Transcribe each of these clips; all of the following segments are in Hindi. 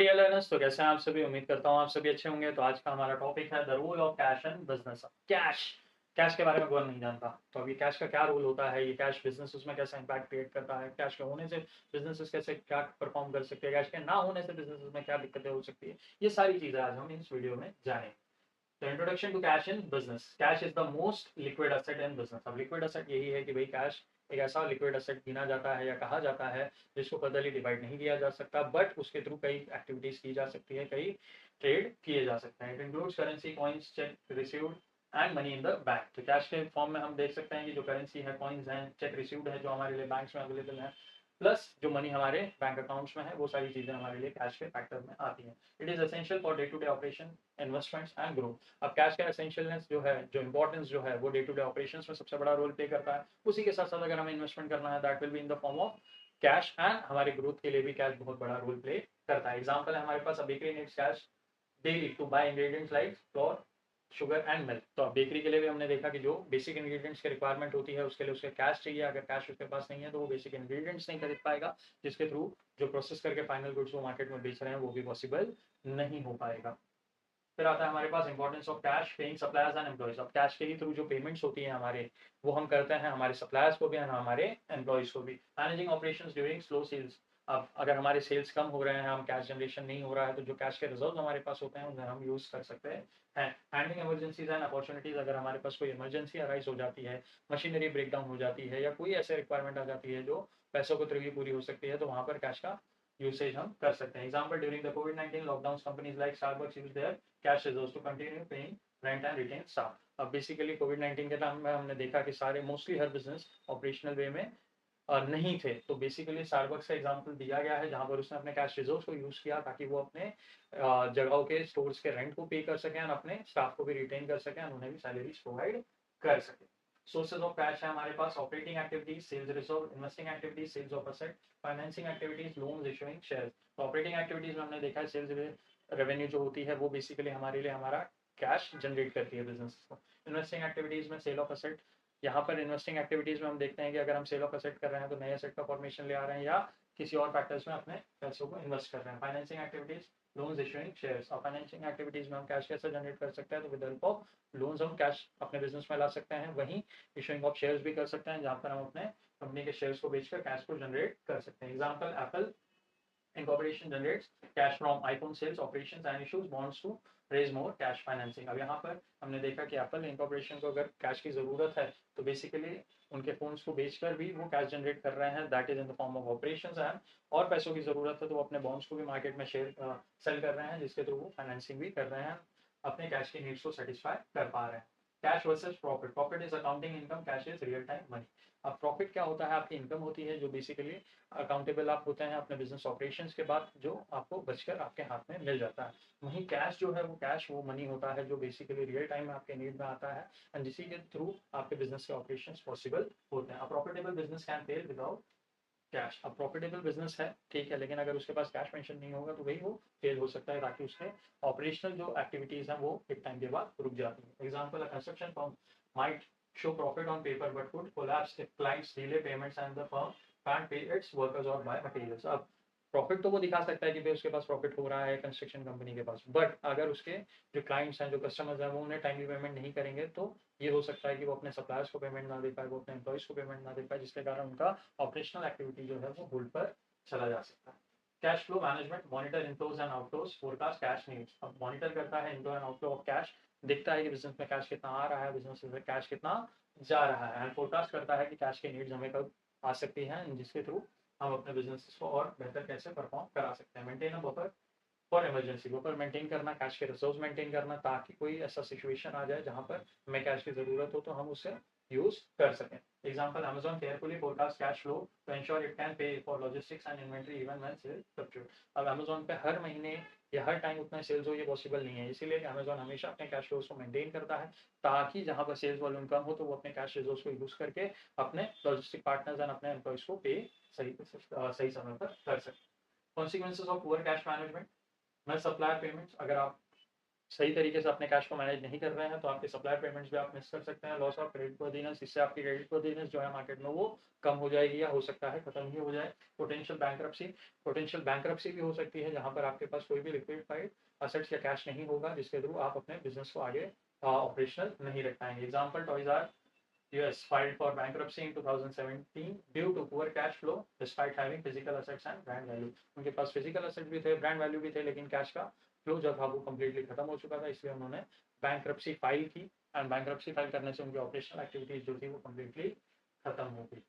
डियर लर्नर्स, तो कैसे हैं आप सभी। उम्मीद करता हूँ आप सभी अच्छे होंगे। तो आज का हमारा टॉपिक है the role of cash in business. Cash cash के बारे में कौन नहीं जानता। तो अभी कैश का क्या रोल होता है, ये कैश बिजनेस उसमें कैसे इंपैक्ट क्रिएट करता है, कैश के होने से बिजनेसेस कैसे क्या परफॉर्म कर सकते हैं, कैश के ना होने से बिजनेसेस में क्या दिक्कतें हो सकती है, ये सारी चीजें आज हम इस वीडियो में जानेंगे। तो introduction to cash in business. Cash is the most liquid asset in business. अब लिक्विड एसेट यही है कि भाई कैश एक ऐसा लिक्विड एसेट गिना जाता है या कहा जाता है जिसको फर्दरली डिवाइड नहीं किया जा सकता, बट उसके थ्रू कई एक्टिविटीज की जा सकती है, कई ट्रेड किए जा सकते हैं। It includes currency, coins, check received and money in the bank. तो कैश के फॉर्म में हम देख सकते हैं कि जो करेंसी है, कॉइन्स हैं, चेक रिसीव्ड है जो हमारे लिए बैंक्स में अवेलेबल है, प्लस जो मनी हमारे बैंक अकाउंट्स में है, वो सारी चीजें हमारे लिए कैश के फैक्टर में आती हैं। It is essential for day to day operation, investments and growth. अब कैश का एसेंशियलनेस जो है, जो इंपॉर्टेंस जो है, वो डे टू डे ऑपरेशंस में सबसे बड़ा रोल प्ले करता है। उसी के साथ साथ अगर हमें इन्वेस्टमेंट करना है, that will be in the form of cash, and हमारे ग्रोथ के लिए भी कैश बहुत बड़ा रोल प्ले करता है। एग्जाम्पल है हमारे पास, bakery needs cash daily to buy ingredients like flour, sugar and milk. तो अब बेकरी के लिए भी हमने देखा कि जो बेसिक इंग्रेडिएंट्स की रिक्वायरमेंट होती है उसके लिए उसके कैश चाहिए। अगर कैश उसके पास नहीं है तो वो बेसिक इंग्रेडिएंट्स नहीं खरीद पाएगा, जिसके थ्रू जो प्रोसेस करके फाइनल गुड्स वो मार्केट में बेच रहे हैं वो भी पॉसिबल नहीं हो पाएगा। फिर आता है हमारे पास importance of cash paying suppliers and employees. अब कैश के ही थ्रू जो पेमेंट्स होती है हमारे, वो हम करते हैं हमारे सप्लायर्स को भी और हमारे एम्प्लॉइज को भी। Managing operations during slow sales. अब अगर हमारे सेल्स कम हो रहे हैं, हम कैश जनरेशन नहीं हो रहा है, तो जो कैश के रिजर्व हमारे पास होते हैं उन्हें हम यूज कर सकते हैं। Handling emergencies and opportunities. अगर हमारे पास कोई इमरजेंसी अराइज हो जाती है, मशीनरी ब्रेकडाउन हो जाती है, या कोई ऐसे रिक्वायरमेंट आ जाती है जो पैसों को तभी पूरी हो सकती है, तो वहां पर कैश का यूसेज हम कर सकते हैं। एग्जाम्पल, ड्यूरिंग द कोविड-19 lockdown, companies like Starbucks used their cash reserves to continue paying rent and retain staff. अब बेसिकली कोविड-19 के टाइम में हमने देखा कि सारे मोस्टली हर बिजनेस ऑपरेशनल वे में नहीं थे, तो बेसिकली स्टारबक्स का एग्जांपल दिया गया है जहां पर उसने अपने कैश रिजर्व्स को यूज किया ताकि वो अपने जगहों के स्टोर्स के रेंट को पे कर सकें और अपने स्टाफ को भी रिटेन कर सकें और उन्हें भी सैलरीज प्रोवाइड कर सकें। सोर्सेज ऑफ कैश है हमारे पास operating activities, sales reserve, investing activities, sales of asset, financing activities, loans, issuing shares. तो ऑपरेटिंग एक्टिविटीज में हमने देखा है सेल्स रेवेन्यू जो होती है वो बेसिकली हमारे लिए हमारा कैश जनरेट करती है बिजनेस को। इन्वेस्टिंग एक्टिविटीज में सेल ऑफ एसेट। यहाँ पर इन्वेस्टिंग एक्टिविटीज में हम देखते हैं कि अगर हम सेल ऑफ एसेट कर रहे हैं तो नए एसेट का फॉर्मेशन ले आ रहे हैं या किसी और फैक्टर्स में अपने पैसों को इन्वेस्ट कर रहे हैं। Financing activities, loans, issuing shares. और फाइनेंसिंग एक्टिविटीज में हम कैश कैसे जनरेट कर सकते हैं, तो विद हेल्प ऑफ लोन्स हम कैश अपने बिजनेस में ला सकते हैं। वहीं इशूइंग ऑफ शेयर्स भी कर सकते हैं, जहाँ पर हम अपने कंपनी के शेयर्स को बेचकर कैश को जनरेट कर सकते हैं। Example, Apple incorporation generates cash from iPhone sales operations and issues bonds to raise more cash financing। अब यहाँ पर हमने देखा कि एप्पल इंकॉर्पोरेशन को अगर कैश की जरूरत है तो बेसिकली उनके फोन्स को बेचकर भी वो कैश जनरेट कर रहे हैं, that is in the form of operations. And और पैसों की जरूरत है तो वो अपने बॉन्ड्स को भी मार्केट में शेयर सेल कर रहे हैं, जिसके थ्रू वो फाइनेंसिंग भी कर रहे हैं, अपने कैश की नीड्स को सेटिस्फाई कर पा रहे हैं। Cash versus profit. Profit is accounting income, cash is real time money. अब प्रॉफिट क्या होता है, आपकी इनकम होती है जो बेसिकली अकाउंटेबल आप होते हैं अपने बिजनेस ऑपरेशंस के बाद, जो आपको बचकर आपके हाथ में मिल जाता है। वहीं कैश जो है वो कैश वो मनी होता है जो बेसिकली रियल टाइम में आपके नीड में आता है, एंड जिसी के थ्रू आपके बिजनेस के ऑपरेशंस पॉसिबल होते हैं। Profitable business can fail without cash. अब प्रॉफिटेबल बिजनेस है ठीक है, लेकिन अगर उसके पास कैश मेंशन नहीं होगा तो वही वो फेल हो सकता है, ताकि उसके ऑपरेशनल जो एक्टिविटीज हैं वो एक टाइम के बाद रुक जाती है। Example, construction firm might show profit on paper but could collapse if clients delay payments and the firm can't pay its workers or buy materials। अब प्रॉफिट तो वो दिखा सकता है कि भाई उसके पास प्रॉफिट हो रहा है कंस्ट्रक्शन कंपनी के पास, बट अगर उसके जो क्लाइंट्स हैं, जो कस्टमर्स हैं, वो उन्हें टाइमली पेमेंट नहीं करेंगे तो ये हो सकता है कि वो अपने सप्लायर्स को पेमेंट ना दे पाए, वो अपने एम्प्लॉइज को पेमेंट ना दे पाए, जिसके कारण उनका ऑपरेशनल एक्टिविटी जो है वो होल्ड पर चला जा सकता है। Cash flow management, monitor inflows and outflows, forecast cash needs. अब मॉनिटर करता है inflow and outflow of cash, देखता है कि बिजनेस में कैश कितना आ रहा है, बिजनेस में कैश कितना जा रहा है, एंड फोरकास्ट करता है कि कैश की नीड्स हमें कब आ सकती हैं, जिसके थ्रू हम अपने बिजनेस को और बेहतर कैसे परफॉर्म करा सकते हैं। Maintain a buffer for emergency. Buffer maintain करना, कैश के रिजर्व मेंटेन करना, ताकि कोई ऐसा सिचुएशन आ जाए जहां पर हमें कैश की जरूरत हो तो हम उसे यूज कर सकें। Example, Amazon carefully forecast cash flow to ensure it can pay for logistics and inventory even when sales fluctuate. अब Amazon पे हर महीने या हर टाइम उतना सेल्स हो ये पॉसिबल नहीं है, इसीलिए Amazon हमेशा अपने कैश फ्लोज को मेंटेन करता है, ताकि जहां पर सेल्स वॉल्यूम कम हो तो वो अपने कैश रिजर्व्स को यूज करके अपने लॉजिस्टिक पार्टनर्स एंड अपने एम्प्लॉइज को पे सही समय पर कर सके। Consequences of poor cash management. मैं सप्लायर पेमेंट्स, अगर आप सही तरीके से अपने कैश को मैनेज नहीं कर रहे हैं तो आपके सप्लायर पेमेंट्स भी आप मिस कर सकते हैं। लॉस ऑफ क्रेडिट वर्दीनेस, इससे आपकी क्रेडिट वर्दीनेस जो है मार्केट में वो कम हो जाएगी या हो सकता है खत्म ही हो जाए। पोटेंशियल बैंक्रप्सी भी हो सकती है जहां पर आपके पास कोई भी लिक्विडिफाइड असेट्स या कैश नहीं होगा जिसके थ्रू आप अपने बिजनेस को आगे ऑपरेशनल नहीं रख पाएंगे। Example Toys R US filed for bankruptcy in 2017 due to poor cash flow despite having physical assets and brand value। उनके पास physical assets भी थे, brand value भी थे, लेकिन कैश का फ्लो जो था वो कम्प्लीटली खत्म हो चुका था, इसलिए उन्होंने बैंक्रप्सी फाइल की। एंड बैंक्रप्सी फाइल करने से उनकी ऑपरेशनल एक्टिविटीज जो थी वो कम्प्लीटली खत्म हो गई।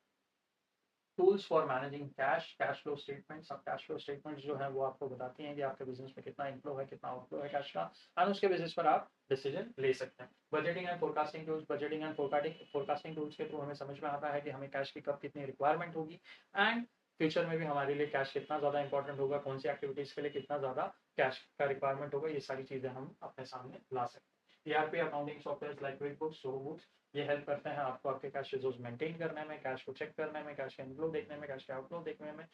Tools for managing cash flow statements. अब कैश फ्लो स्टेटमेंट्स जो है वो आपको बताती हैं कि आपके बिजनेस में कितना इनफ्लो है, कितना आउटफ्लो है कैश का, एंड उसके बेसिस पर आप डिसीजन ले सकते हैं। Budgeting and forecasting tools. Budgeting and forecasting tools के थ्रू हमें समझ में आता है कि हमें कैश की कब कितनी रिक्वायरमेंट होगी एंड फ्यूचर में भी हमारे लिए कैश कितना ज़्यादा इंपॉर्टेंट होगा, कौन सी एक्टिविटीज़ के लिए कितना ज़्यादा कैश का रिक्वायरमेंट होगा, ये सारी चीज़ें हम अपने सामने ला सकते हैं। ERP accounting software like QuickBooks, books, ये हेल्प करते हैं आपको आपके कैश रिजोर्स मेंटेन करने में, कैश को चेक करने में, कैश का इनफ्लो देखने में, कैश का आउटफ्लो देखने में,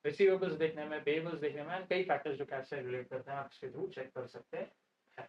रिसीवेबल्स देखने में, पेबल्स देखने में, कई फैक्टर्स जो कैश से रिलेट करते हैं आप इसके थ्रू चेक कर सकते हैं।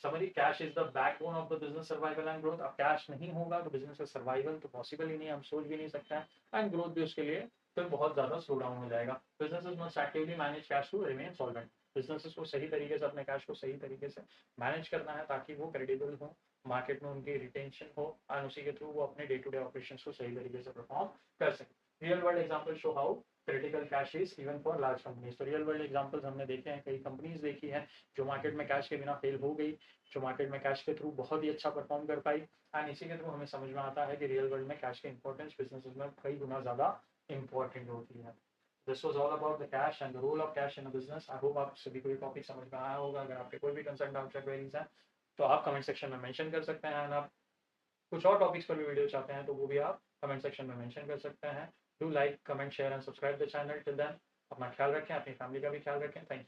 Summary, cash is the backbone of the business survival and growth. अब कैश नहीं होगा तो बिजनेस का सर्वाइवल तो पॉसिबल ही नहीं, हम सोच भी नहीं सकते हैं, एंड ग्रोथ भी उसके लिए फिर बहुत ज्यादा स्लो डाउन हो जाएगा। Businesses must actively manage cash to remain solvent. Businesses को सही तरीके से अपने कैश को सही तरीके से मैनेज करना है ताकि वो क्रेडिबल हो, मार्केट में उनकी रिटेंशन हो, और उसी के थ्रू वो अपने डे टू डे ऑपरेशन को सही तरीके से परफॉर्म कर सके। Real world example show how critical cash is even for large companies. तो रियल वर्ल्ड एग्जाम्पल्स हमने देखे हैं, कई कंपनीज देखी है जो मार्केट में कैश के बिना फेल हो गई, जो मार्केट में कैश के थ्रू बहुत ही अच्छा परफॉर्म कर पाई, एंड इसी के थ्रू हमें समझ में आता है कि रियल वर्ल्ड में कैश की इंपॉर्टेंस बिजनेस में कई गुना ज़्यादा इंपॉर्टेंट होती है। This was all about the cash and the role of cash in a business. I hope आप सभी को ये टॉपिक समझ में आया होगा। अगर आपके कोई भी कंसर्न डाउट या क्वेरीज हैं तो आप कमेंट सेक्शन में मेंशन कर सकते हैं, एंड आप कुछ और टॉपिक्स पर भी वीडियो चाहते हैं तो वो भी आप कमेंट सेक्शन में मेंशन कर सकते हैं। Do like, comment, share and subscribe the channel. Till then अपना ख्याल रखें, अपनी फैमिली का भी ख्याल रखें। Thank you.